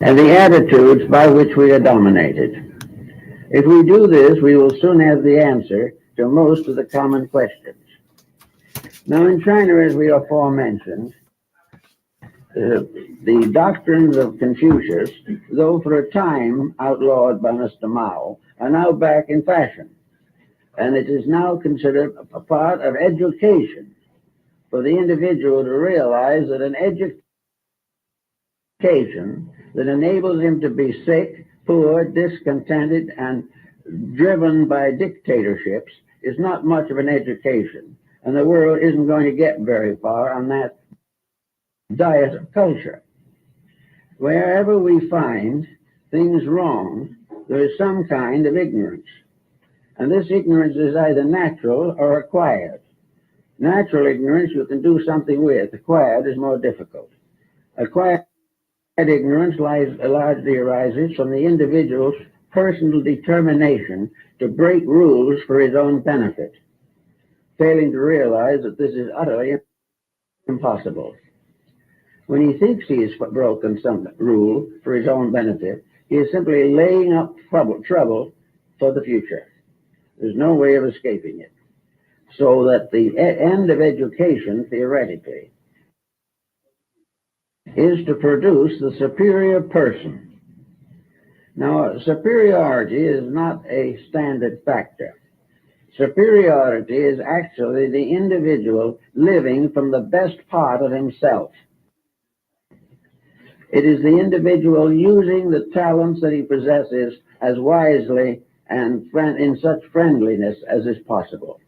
and the attitudes by which we are dominated. If we do this, we will soon have the answer to most of the common questions. Now, in China, as we aforementioned, the doctrines of Confucius, though for a time outlawed by Mr. Mao, are now back in fashion. And it is now considered a part of education for the individual to realize that an education that enables him to be sick, poor, discontented, and driven by dictatorships is not much of an education. And the world isn't going to get very far on that diet of culture. Wherever we find things wrong, there is some kind of ignorance. And this ignorance is either natural or acquired. Natural ignorance you can do something with. Acquired is more difficult. Acquired ignorance largely arises from the individual's personal determination to break rules for his own benefit, failing to realize that this is utterly impossible. When he thinks he has broken some rule for his own benefit, he is simply laying up trouble for the future. There's no way of escaping it. So that the end of education, theoretically, is to produce the superior person. Now, superiority is not a standard factor. Superiority is actually the individual living from the best part of himself. It is the individual using the talents that he possesses as wisely and in such friendliness as is possible.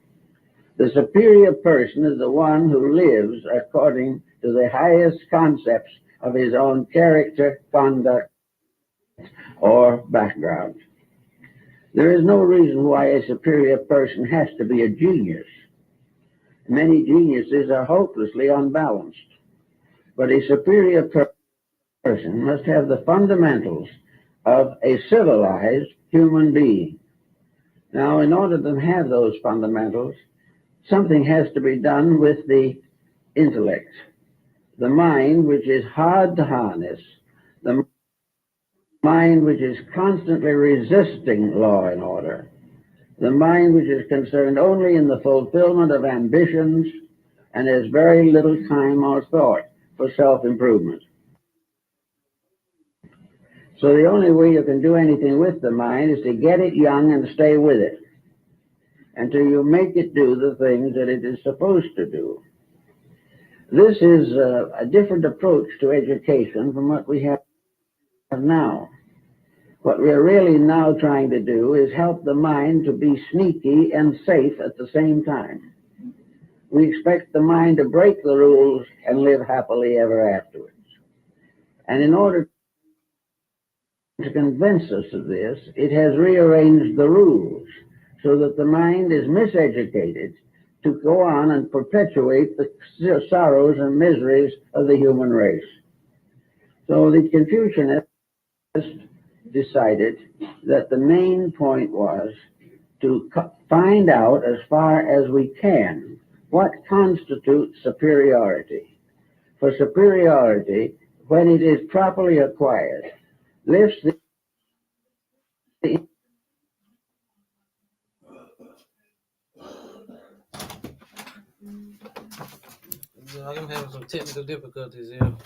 The superior person is the one who lives according to the highest concepts of his own character, conduct, or background. There is no reason why a superior person has to be a genius. Many geniuses are hopelessly unbalanced. But a superior person must have the fundamentals of a civilized human being. Now, in order to have those fundamentals, something has to be done with the intellect, the mind which is hard to harness, the mind which is constantly resisting law and order, the mind which is concerned only in the fulfillment of ambitions and has very little time or thought for self-improvement. So the only way you can do anything with the mind is to get it young and stay with it until you make it do the things that it is supposed to do. This is a different approach to education from what we have now. What we are really now trying to do is help the mind to be sneaky and safe at the same time. We expect the mind to break the rules and live happily ever afterwards. And in order to convince us of this, it has rearranged the rules so that the mind is miseducated to go on and perpetuate the sorrows and miseries of the human race. So the Confucianists decided that the main point was to find out as far as we can what constitutes superiority. For superiority, when it is properly acquired, lifts the I'm having some technical difficulties here.